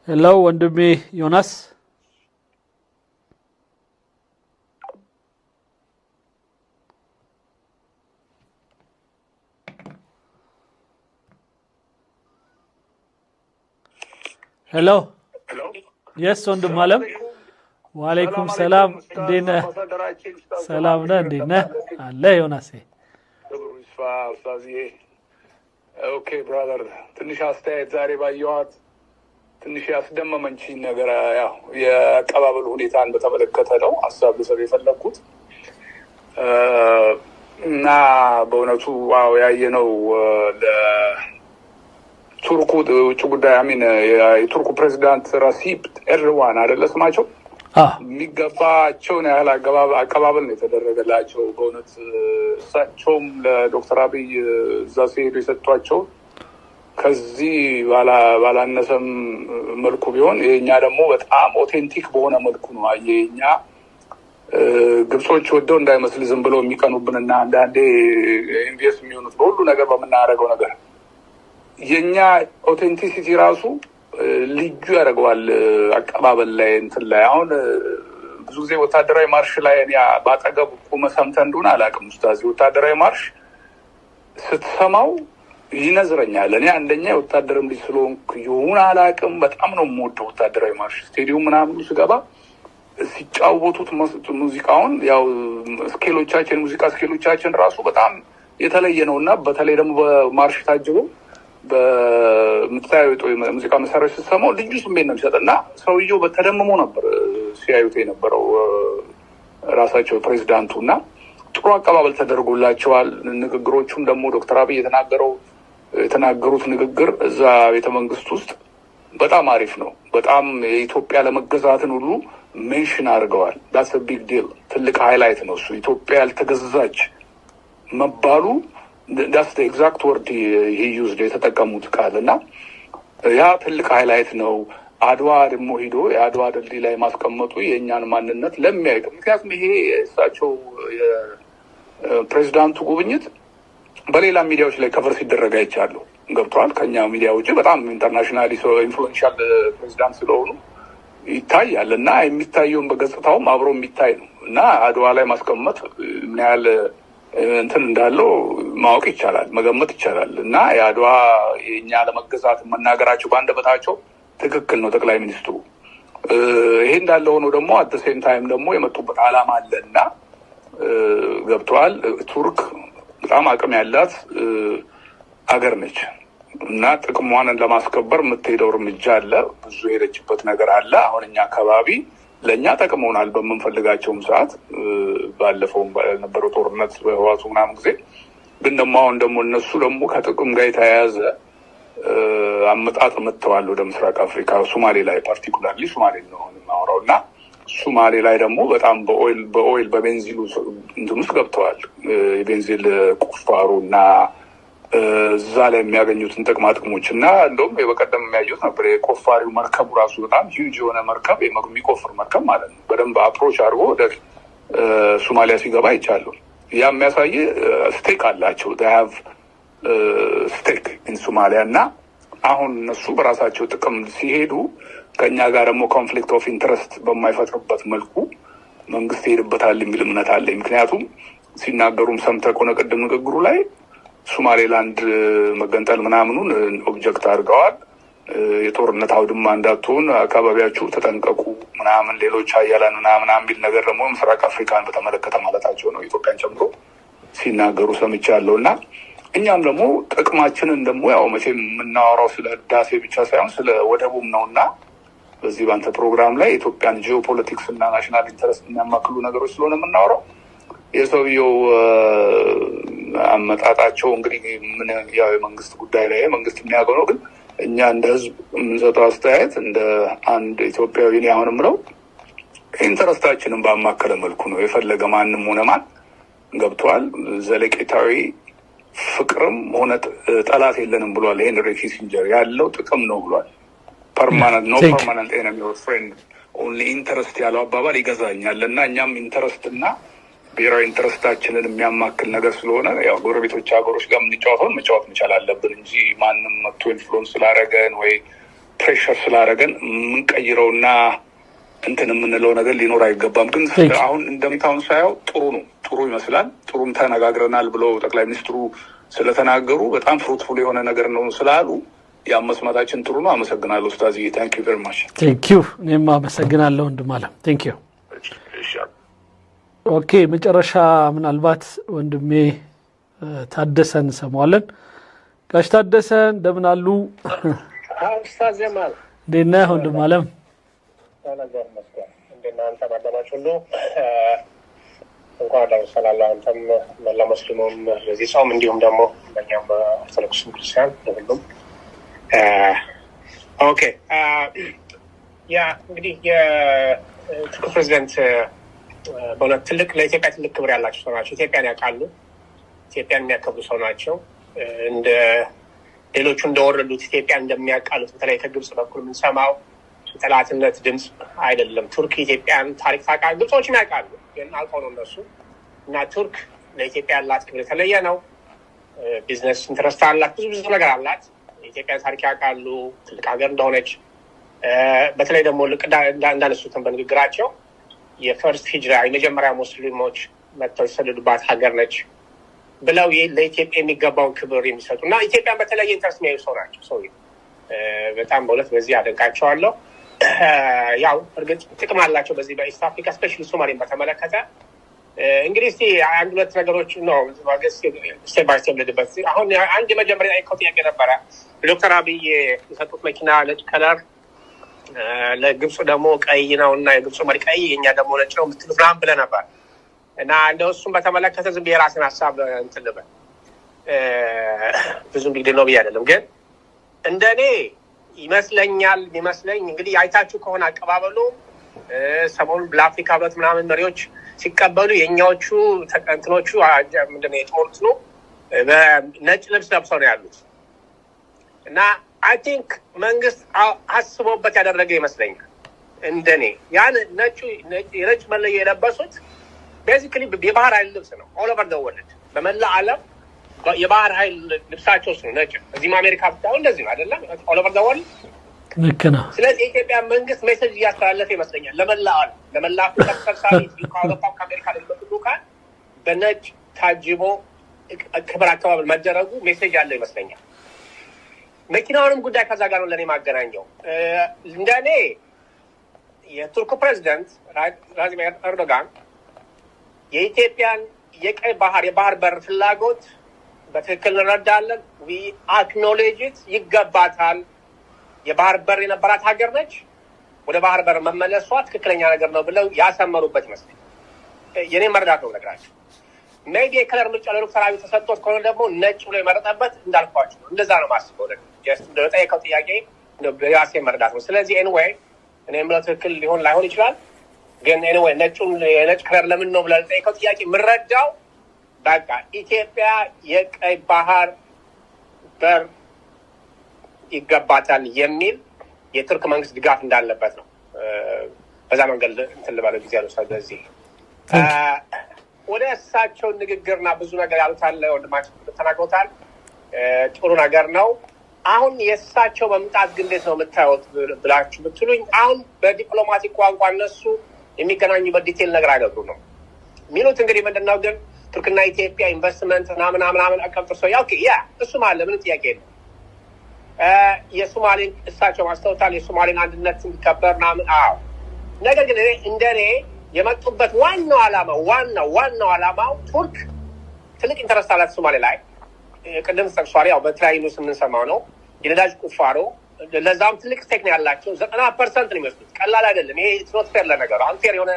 ሄሎ ወንድሜ ዮናስ ሄሎ የስ ወንድም አለም ወአለይኩም ሰላም እንዴነ ሰላም ነህ እንዴነ አለ ዮናስ ኦኬ ብራዘር ትንሽ አስተያየት ዛሬ ባየኋት ትንሽ ያስደመመኝ ነገር ያው የአቀባበል ሁኔታን በተመለከተ ነው ሐሳብ ልሰጥ የፈለኩት እና በእውነቱ ዋው ያየነው ለቱርኩ ውጭ ጉዳይ የቱርኩ ፕሬዝዳንት ረሲፕ ኤርዶዋን አይደለ ስማቸው የሚገባቸውን ያህል አቀባበል ነው የተደረገላቸው። በእውነት እሳቸውም ለዶክተር አብይ እዛ ሲሄዱ የሰጧቸው ከዚህ ባላነሰም መልኩ ቢሆን የኛ ደግሞ በጣም ኦቴንቲክ በሆነ መልኩ ነው የኛ ግብጾች ወደው እንዳይመስል ዝም ብለው የሚቀኑብንና አንዳንዴ ኢንቨስት የሚሆኑት በሁሉ ነገር በምናደርገው ነገር የኛ ኦቴንቲሲቲ ራሱ ልዩ ያደርገዋል። አቀባበል ላይ እንትን ላይ አሁን ብዙ ጊዜ ወታደራዊ ማርሽ ላይ እኔ ባጠገብ ቆመ ሰምተህ እንደሆነ አላውቅም። ኡስታዝ ወታደራዊ ማርሽ ስትሰማው ይነዝረኛል። እኔ አንደኛ የወታደርም ልጅ ስለሆንኩ ይሁን አላውቅም በጣም ነው የምወደው ወታደራዊ ማርሽ። ስቴዲየም ምናምን ስገባ ሲጫወቱት ሙዚቃውን ያው ሙዚቃ ስኬሎቻችን ራሱ በጣም የተለየ ነው እና በተለይ ደግሞ በማርሽ ታጅበው በምታዩት ሙዚቃ መሳሪያዎች ስትሰማው ልዩ ስሜት ነው የሚሰጥና ሰውየው በተደምሞ ነበር ሲያዩት የነበረው ራሳቸው ፕሬዚዳንቱ እና ጥሩ አቀባበል ተደርጎላቸዋል። ንግግሮቹም ደግሞ ዶክተር አብይ የተናገሩት ንግግር እዛ ቤተመንግስት ውስጥ በጣም አሪፍ ነው። በጣም የኢትዮጵያ ለመገዛትን ሁሉ ሜንሽን አድርገዋል። ዳስ ቢግ ዲል ትልቅ ሃይላይት ነው እሱ ኢትዮጵያ ያልተገዛች መባሉ ዳስ ኤግዛክት ወርድ ዩዝድ የተጠቀሙት ቃል እና ያ ትልቅ ሃይላይት ነው። አድዋ ደግሞ ሂዶ የአድዋ ድልድይ ላይ ማስቀመጡ የእኛን ማንነት ለሚያውቅ ምክንያቱም ይሄ እሳቸው የፕሬዚዳንቱ ጉብኝት በሌላ ሚዲያዎች ላይ ከቨር ሲደረግ አይቻለሁ። ገብተዋል። ከኛ ሚዲያ ውጭ በጣም ኢንተርናሽናሊ ኢንፍሉዌንሻል ፕሬዚዳንት ስለሆኑ ይታያል እና የሚታየውን በገጽታውም አብሮ የሚታይ ነው እና አድዋ ላይ ማስቀመጥ ምን ያህል እንትን እንዳለው ማወቅ ይቻላል፣ መገመት ይቻላል እና የአድዋ የእኛ ለመገዛት መናገራቸው በአንደበታቸው ትክክል ነው ጠቅላይ ሚኒስትሩ። ይሄ እንዳለ ሆኖ ደግሞ አት ሴም ታይም ደግሞ የመጡበት ዓላማ አለ እና ገብተዋል። ቱርክ በጣም አቅም ያላት አገር ነች እና ጥቅሟን ለማስከበር የምትሄደው እርምጃ አለ። ብዙ የሄደችበት ነገር አለ። አሁን እኛ አካባቢ ለእኛ ጠቅመውናል በምንፈልጋቸውም ሰዓት ባለፈውም ባልነበረው ጦርነት በህዋቱ ምናምን ጊዜ ግን ደግሞ አሁን ደግሞ እነሱ ደግሞ ከጥቅም ጋር የተያያዘ አመጣጥ መጥተዋል ወደ ምስራቅ አፍሪካ ሶማሌ ላይ ፓርቲኩላርሊ ሶማሌ ነው የማወራው እና ሶማሌ ላይ ደግሞ በጣም በኦይል በቤንዚሉ እንትን ውስጥ ገብተዋል። የቤንዚል ቁፋሮ እና እዛ ላይ የሚያገኙትን ጥቅማ ጥቅሞች እና እንደውም በቀደም የሚያዩት ነበር የቆፋሪው መርከቡ ራሱ በጣም ሂውጅ የሆነ መርከብ የሚቆፍር መርከብ ማለት ነው። በደንብ አፕሮች አድርጎ ወደ ሶማሊያ ሲገባ ይቻሉ። ያ የሚያሳይ ስቴክ አላቸው ሀቭ ስቴክ ኢን ሶማሊያ እና አሁን እነሱ በራሳቸው ጥቅም ሲሄዱ ከእኛ ጋር ደግሞ ኮንፍሊክት ኦፍ ኢንትረስት በማይፈጥርበት መልኩ መንግስት ይሄድበታል የሚል እምነት አለኝ። ምክንያቱም ሲናገሩም ሰምተህ ከሆነ ቅድም ንግግሩ ላይ ሶማሌላንድ መገንጠል ምናምኑን ኦብጀክት አድርገዋል። የጦርነት አውድማ እንዳትሆን አካባቢያችሁ ተጠንቀቁ ምናምን ሌሎች ሀያላን ምናምን የሚል ነገር ደግሞ ምስራቅ አፍሪካን በተመለከተ ማለታቸው ነው ኢትዮጵያን ጨምሮ ሲናገሩ ሰምቻለሁ እና እኛም ደግሞ ጥቅማችንን ደግሞ ያው መቼም የምናወራው ስለ ህዳሴ ብቻ ሳይሆን ስለ ወደቡም ነው እና በዚህ ባንተ ፕሮግራም ላይ የኢትዮጵያን ጂኦፖለቲክስ እና ናሽናል ኢንተረስት የሚያማክሉ ነገሮች ስለሆነ የምናወራው የሰውየው አመጣጣቸው እንግዲህ ምን ያው የመንግስት ጉዳይ ላይ መንግስት የሚያውቀው ነው። ግን እኛ እንደ ህዝብ የምንሰጠው አስተያየት እንደ አንድ ኢትዮጵያዊ ነው አሁንም ነው ኢንተረስታችንን ባማከለ መልኩ ነው። የፈለገ ማንም ሆነ ማን ገብቷል። ዘለቄታዊ ፍቅርም ሆነ ጠላት የለንም ብሏል ሄንሪ ኪሲንጀር። ያለው ጥቅም ነው ብሏል። ፐርማነንት ኖ ፐርማነንት ኤነሚ ኦር ፍሬንድ ኦንሊ ኢንተረስት ያለው አባባል ይገዛኛል እና እኛም ኢንተረስት እና ብሔራዊ ኢንተረስታችንን የሚያማክል ነገር ስለሆነ ያው ጎረቤቶች ሀገሮች ጋር የምንጫወተውን መጫወት መቻል አለብን እንጂ ማንም መጥቶ ኢንፍሉዌንስ ስላደረገን ወይ ፕሬሸር ስላደረገን የምንቀይረውና እንትን የምንለው ነገር ሊኖር አይገባም። ግን አሁን እንደምታውን ሳየው ጥሩ ይመስላል። ጥሩም ተነጋግረናል ብለው ጠቅላይ ሚኒስትሩ ስለተናገሩ በጣም ፍሩትፉል የሆነ ነገር ነው ስላሉ ያመስማታችን ጥሩ ነው። አመሰግናለሁ ኡስታዝ። ታንክ ዩ ቬሪ ማች። ታንክ ዩ። እኔም አመሰግናለሁ ወንድም አለም። ታንክ ዩ። ኦኬ፣ መጨረሻ ምናልባት ወንድሜ ታደሰን ሰማዋለን። ጋሽ ታደሰ እንደምን አሉ? ኡስታዝ ጀማል እንዴት ነህ ወንድም አለም? ነገር መስገን እንደናንተ ባደማች ሁሉ እንኳን ደረሰላላ አንተም ለሙስሊሙም ለዚህ ጾም እንዲሁም ደግሞ በእኛም በኦርቶዶክስ ክርስቲያን ለሁሉም ኦኬ። ያ እንግዲህ የቱርክ ፕሬዚደንት በእውነት ትልቅ ለኢትዮጵያ ትልቅ ክብር ያላቸው ሰው ናቸው። ኢትዮጵያን ያውቃሉ። ኢትዮጵያን የሚያከብሩ ሰው ናቸው። እንደ ሌሎቹ እንደወረዱት ኢትዮጵያ እንደሚያውቃሉት በተለይ ከግብጽ በኩል የምንሰማው ጠላትነት ድምፅ አይደለም። ቱርክ ኢትዮጵያን ታሪክ ታውቃለች። ግብጾችም ያውቃሉ፣ ግን አልቀው ነው እነሱ እና ቱርክ ለኢትዮጵያ ያላት ክብር የተለየ ነው። ቢዝነስ ኢንትረስት አላት፣ ብዙ ነገር አላት። የኢትዮጵያን ታሪክ ያውቃሉ፣ ትልቅ ሀገር እንደሆነች። በተለይ ደግሞ እንዳነሱትን በንግግራቸው የፈርስት ሂጅራ የመጀመሪያ ሙስሊሞች መጥተው የሰደዱባት ሀገር ነች ብለው ለኢትዮጵያ የሚገባውን ክብር የሚሰጡ እና ኢትዮጵያን በተለየ ኢንትረስት የሚያዩ ሰው ናቸው። ሰው በጣም በእውነት በዚህ አደንቃቸዋለሁ። ያው እርግጥ ጥቅም አላቸው በዚህ በኢስት አፍሪካ ስፔሻሊ ሶማሌን በተመለከተ እንግዲህ እስቲ አንድ ሁለት ነገሮች ነው ስቴፕ ባይ ስቴፕ ልድበት። አሁን አንድ የመጀመሪያ ጠይቀው ጥያቄ ነበረ። ዶክተር አብይ የሰጡት መኪና ነጭ ከለር ለግብፁ ደግሞ ቀይ ነው እና የግብፁ መሪ ቀይ የኛ ደግሞ ነጭ ነው ምትሉ ምናምን ብለህ ነበር እና እንደው እሱን በተመለከተ ዝም ብዬ የራስን ሀሳብ እንትን ልበል። ብዙም ቢግድ ነው ብዬ አይደለም፣ ግን እንደኔ ይመስለኛል የሚመስለኝ እንግዲህ አይታችሁ ከሆነ አቀባበሉ ሰሞኑን ለአፍሪካ ህብረት ምናምን መሪዎች ሲቀበሉ የእኛዎቹ ተቀንትኖቹ ምንድነው የጦሩት ነው በነጭ ልብስ ለብሰው ነው ያሉት እና አይ ቲንክ መንግስት አስቦበት ያደረገ ይመስለኛል። እንደኔ ያን የነጭ መለያ የለበሱት ቤዚክሊ የባህር ኃይል ልብስ ነው። ኦል ኦቨር ዘ ወርልድ በመላ ዓለም የባህር ኃይል ልብሳቸው ነው ነጭ። እዚህም አሜሪካ ብታው እንደዚህ ነው አይደለም? ኦል ኦቨር ዘ ወርልድ ልክ ነው። ስለዚህ የኢትዮጵያ መንግስት ሜሴጅ እያስተላለፈ ይመስለኛል ለመላ ዓለም፣ ለመላ አፍሪካ ተሰብሳቢ ከአውሮፓ ከአሜሪካ ለሚመጡ ልኡካን በነጭ ታጅቦ ክብር አቀባበል መደረጉ ሜሴጅ ያለው ይመስለኛል። መኪናውንም ጉዳይ ከዛ ጋር ነው ለእኔ ማገናኘው። እንደኔ የቱርክ ፕሬዚደንት ራዚብ ኤርዶጋን የኢትዮጵያን የቀይ ባህር የባህር በር ፍላጎት በትክክል እንረዳለን። ዊ አክኖሌጅ ኢት ይገባታል። የባህር በር የነበራት ሀገር ነች። ወደ ባህር በር መመለሷ ትክክለኛ ነገር ነው ብለው ያሰመሩበት ይመስለኛል። የኔ መረዳት ነው ነገራቸው። ሜቢ የከለር ምርጫ ለዶክተር አብይ ተሰጥቶት ከሆነ ደግሞ ነጭ ብሎ የመረጠበት እንዳልኳቸው ነው። እንደዛ ነው ማስበው። ለጠየቀው ጥያቄ የራሴ መረዳት ነው። ስለዚህ ኤኒዌይ እኔ የምለው ትክክል ሊሆን ላይሆን ይችላል፣ ግን ኤኒዌይ የነጭ ከለር ለምን ነው ብለህ ለጠየቀው ጥያቄ የምረዳው በቃ ኢትዮጵያ የቀይ ባህር በር ይገባታል የሚል የቱርክ መንግስት ድጋፍ እንዳለበት ነው። በዛ መንገድ እንትን ልበለው ጊዜ ያለው ስለዚህ ወደ እሳቸው ንግግርና ብዙ ነገር ያሉታል ወንድማችን ተናግሮታል። ጥሩ ነገር ነው። አሁን የእሳቸው መምጣት ግን እንዴት ነው የምታዩት ብላችሁ ብትሉኝ፣ አሁን በዲፕሎማቲክ ቋንቋ እነሱ የሚገናኙበት ዲቴል ነገር አይነግሩ ነው የሚሉት። እንግዲህ ምንድነው ግን ቱርክና ኢትዮጵያ ኢንቨስትመንት ምናምን አቀምጥር ሰው ያ እሱም አለ፣ ምንም ጥያቄ የለም። የሶማሌን እሳቸው ማስተውታል፣ የሶማሌን አንድነት እንዲከበር ምናምን። አዎ ነገር ግን እንደኔ የመጡበት ዋናው ዓላማው ቱርክ ትልቅ ኢንተረስት አላት ሶማሌ ላይ። ቅድም ተጠቅሷል። ያው በተለያዩ ኒውስ የምንሰማው ነው የነዳጅ ቁፋሮ። ለዛም ትልቅ ስቴክ ነው ያላቸው። 90% ነው የሚወስዱት። ቀላል አይደለም ይሄ። ኖት ፌር ለነገሩ አንፌር የሆነ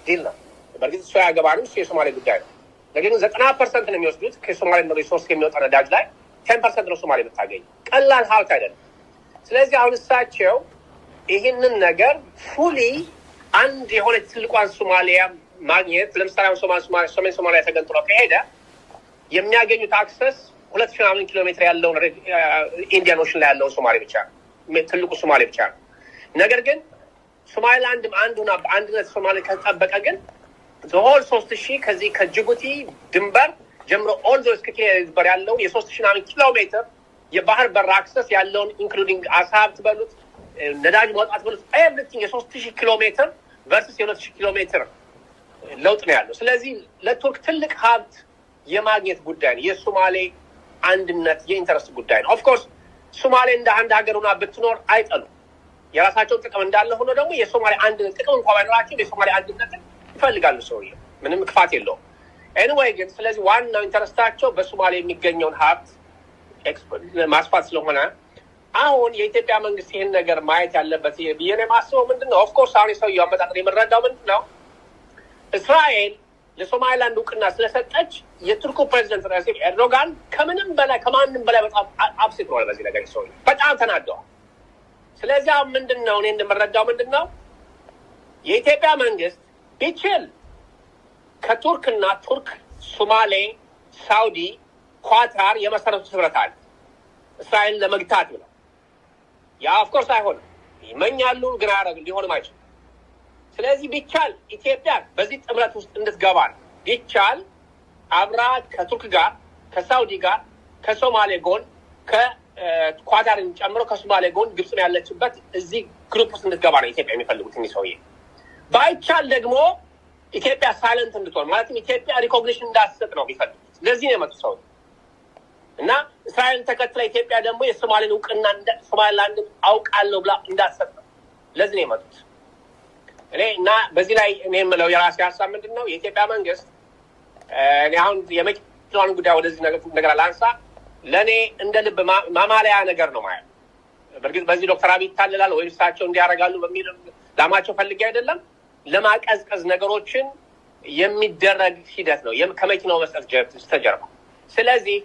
ዲል ነው። በእርግጥ እሱ ያገባንም እሱ የሶማሌ ጉዳይ ነው። ነገር ግን 90% ነው የሚወስዱት ከሶማሌ ሪሶርስ የሚወጣ ነዳጅ ላይ 10% ነው ሶማሌ የምታገኝ። ቀላል ሀብት አይደለም። ስለዚህ አሁን እሳቸው ይህንን ነገር ፉሊ አንድ የሆነች ትልቋን ሶማሊያ ማግኘት፣ ለምሳሌ ሰሜን ሶማሊያ ተገንጥሎ ከሄደ የሚያገኙት አክሰስ 2,000 ኪሎ ሜትር ያለውን ኢንዲያን ኦሽን ላይ ያለውን ሶማሌ ብቻ ነው፣ ትልቁ ሶማሌ ብቻ ነው። ነገር ግን ሶማሊላንድም አንዱና በአንድነት ሶማሌ ከተጠበቀ ግን ሆል 3,000 ከዚህ ከጅቡቲ ድንበር ጀምሮ ኦል ዞ እስከ ኬንያ ድንበር ያለውን የ3,000 ኪሎ ሜትር የባህር በር አክሰስ ያለውን ኢንክሉዲንግ አሳ ሀብት በሉት ነዳጅ ማውጣት ብሎ ኤቭሪቲንግ የ3000 ኪሎ ሜትር ቨርሰስ የ2000 ኪሎ ሜትር ለውጥ ነው ያለው። ስለዚህ ለቱርክ ትልቅ ሀብት የማግኘት ጉዳይ ነው። የሶማሌ አንድነት የኢንተረስት ጉዳይ ነው። ኦፍኮርስ ሶማሌ እንደ አንድ ሀገር ሆና ብትኖር አይጠሉም። የራሳቸው ጥቅም እንዳለ ሆኖ ደግሞ የሶማሌ አንድነት ጥቅም እንኳን ባይኖራቸው የሶማሌ አንድነትን ይፈልጋሉ። ሰውዬው ምንም ክፋት የለውም። ኤኒዌይ ግን ስለዚህ ዋናው ኢንተረስታቸው በሶማሌ የሚገኘውን ሀብት ማስፋት ስለሆነ አሁን የኢትዮጵያ መንግስት ይህን ነገር ማየት ያለበት ብዬ ነው የማስበው። ምንድን ነው ኦፍኮርስ አሁን የሰውየው አመጣጥ የምንረዳው ምንድን ነው እስራኤል ለሶማሊላንድ እውቅና ስለሰጠች የቱርኩ ፕሬዚደንት ረሲፕ ኤርዶጋን ከምንም በላይ ከማንም በላይ በጣም አፕሴት ነው በዚህ ነገር ሰው በጣም ተናደዋል። ስለዚህ አሁን ምንድን ነው እኔ እንደምረዳው ምንድን ነው የኢትዮጵያ መንግስት ቢችል ከቱርክና ቱርክ፣ ሶማሌ፣ ሳውዲ፣ ኳታር የመሰረቱት ህብረት አለ እስራኤልን ለመግታት ብለው ያ ኦፍኮርስ አይሆንም ይመኛሉ፣ ግን አያደርግም፣ ሊሆንም አይችልም። ስለዚህ ቢቻል ኢትዮጵያ በዚህ ጥምረት ውስጥ እንድትገባ ቢቻል አብራ ከቱርክ ጋር፣ ከሳውዲ ጋር፣ ከሶማሌ ጎን፣ ከኳታርን ጨምሮ ከሶማሌ ጎን ግብፅም ያለችበት እዚህ ግሩፕ ውስጥ እንድትገባ ነው ኢትዮጵያ የሚፈልጉት እኒህ ሰውዬ። ባይቻል ደግሞ ኢትዮጵያ ሳይለንት እንድትሆን ማለትም ኢትዮጵያ ሪኮግኒሽን እንዳትሰጥ ነው የሚፈልጉት። ለዚህ ነው የመጡ ሰው እና እስራኤልን ተከትላ ኢትዮጵያ ደግሞ የሶማሌን እውቅና ሶማሌላንድ አውቃለሁ ብላ እንዳትሰጥ ነው። ለዚህ ነው የመጡት። እኔ እና በዚህ ላይ እኔ የምለው የራሴ ሀሳብ ምንድን ነው የኢትዮጵያ መንግስት እኔ አሁን የመኪናዋን ጉዳይ ወደዚህ ነገር ላንሳ። ለእኔ እንደ ልብ ማማለያ ነገር ነው ማለት። በእርግጥ በዚህ ዶክተር አብይ ይታለላል ወይም እሳቸው እንዲያደርጋሉ በሚል ላማቸው ፈልጌ አይደለም። ለማቀዝቀዝ ነገሮችን የሚደረግ ሂደት ነው ከመኪናው መስጠት ስተጀርባ። ስለዚህ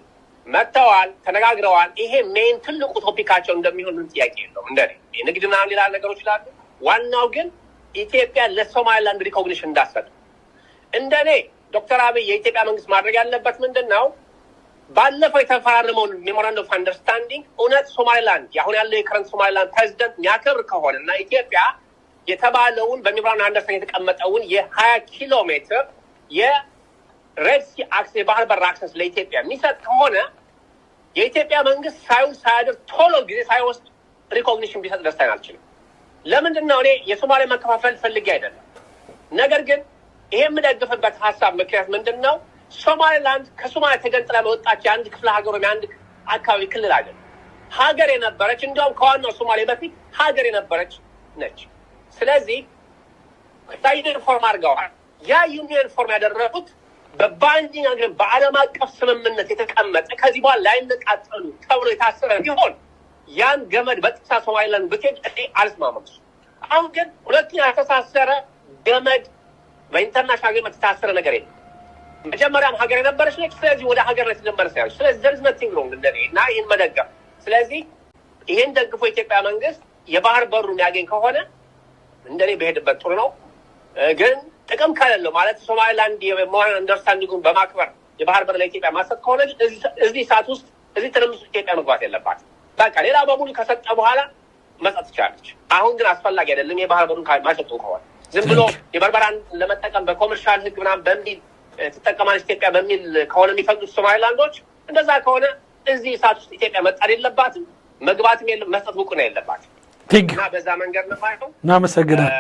መጥተዋል፣ ተነጋግረዋል። ይሄ ሜን ትልቁ ቶፒካቸው እንደሚሆን ምን ጥያቄ የለውም። እንደኔ ንግድ ምናምን ሌላ ነገሮች ይላሉ። ዋናው ግን ኢትዮጵያ ለሶማሊላንድ ሪኮግኒሽን እንዳትሰጥ። እንደኔ ዶክተር አብይ የኢትዮጵያ መንግስት ማድረግ ያለበት ምንድን ነው ባለፈው የተፈራረመውን ሜሞራንደም ኦፍ አንደርስታንዲንግ እውነት ሶማሊላንድ አሁን ያለው የከረንት ሶማሊላንድ ፕሬዚደንት የሚያከብር ከሆነ እና ኢትዮጵያ የተባለውን በሜሞራንደም አንደርስታንዲንግ የተቀመጠውን የ20 ኪሎ ሜትር የሬድ ሲ አክሰስ የባህር በር አክሰስ ለኢትዮጵያ የሚሰጥ ከሆነ የኢትዮጵያ መንግስት ሳይውል ሳያድር ቶሎ ጊዜ ሳይወስድ ሪኮግኒሽን ቢሰጥ ደስታዬን አልችልም። ለምንድን ነው እኔ የሶማሌ መከፋፈል ፈልጌ አይደለም። ነገር ግን ይሄ የምደግፍበት ሀሳብ ምክንያት ምንድን ነው ሶማሌላንድ ከሶማሊያ ተገንጥላ መወጣች የአንድ ክፍለ ሀገር ወይም የአንድ አካባቢ ክልል አይደለም። ሀገር የነበረች እንዲያውም ከዋናው ሶማሌ በፊት ሀገር የነበረች ነች። ስለዚህ ዩኒየን ፎርም አድርገዋል። ያ ዩኒየን ፎርም ያደረጉት በባንዲንግ አግሪመንት በዓለም አቀፍ ስምምነት የተቀመጠ ከዚህ በኋላ ላይነቃጠሉ ተብሎ የታሰረ ቢሆን ያን ገመድ በጥሳ ሶማሊላንድ ብትሄድ እኔ አልስማማም። አሁን ግን ሁለቱን ያተሳሰረ ገመድ በኢንተርናሽናል አግሪመንት የታሰረ ነገር የለም። መጀመሪያም ሀገር የነበረች ነች። ስለዚህ ወደ ሀገር ላይ ተጀመረች ያለች። ስለዚህ there is nothing wrong እንደኔ እና ይህን መደገፍ። ስለዚህ ይህን ደግፎ የኢትዮጵያ መንግስት የባህር በሩን ያገኝ ከሆነ እንደኔ በሄድበት ጥሩ ነው። ግን ጥቅም ከሌለው ማለት ሶማሊላንድ የሞራል አንደርስታንዲንጉን በማክበር የባህር በር ለኢትዮጵያ ማሰጥ ከሆነ እዚህ ሰዓት ውስጥ እዚህ ትርምስ ኢትዮጵያ መግባት የለባትም። በቃ ሌላ በሙሉ ከሰጠ በኋላ መስጠት ትችላለች። አሁን ግን አስፈላጊ አይደለም የባህር በሩን ማሰጡ ከሆነ ዝም ብሎ የበርበራን ለመጠቀም በኮመርሻል ህግ ምናምን በሚል ትጠቀማለች ኢትዮጵያ በሚል ከሆነ የሚፈቅዱት ሶማሊላንዶች እንደዛ ከሆነ እዚህ ሰዓት ውስጥ ኢትዮጵያ መጣድ የለባትም፣ መግባትም የለም፣ መስጠት ብቁ ነው የለባትም። እና በዛ መንገድ ነው ማለት ነው። እናመሰግናለን።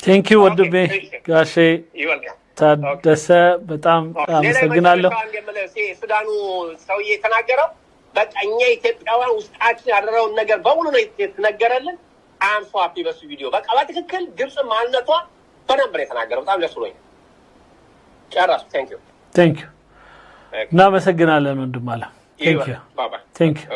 ቴንክ ዩ ወንድሜ ጋሼ ታደሰ በጣም አመሰግናለሁ። ሱዳኑ ሰውዬ የተናገረው በቃ እኛ ኢትዮጵያውያን ውስጣችን ያደረውን ነገር በሙሉ ነው የተነገረልን። አም ሶ ሃፒ በሱ ቪዲዮ በቃ በትክክል ግብጽ ማንነቷ በደንብ ነው የተናገረው። በጣም ደስ ብሎኛል። ጨረስኩ። ቴንክ ዩ እናመሰግናለን ወንድም አለ። ቴንክ ዩ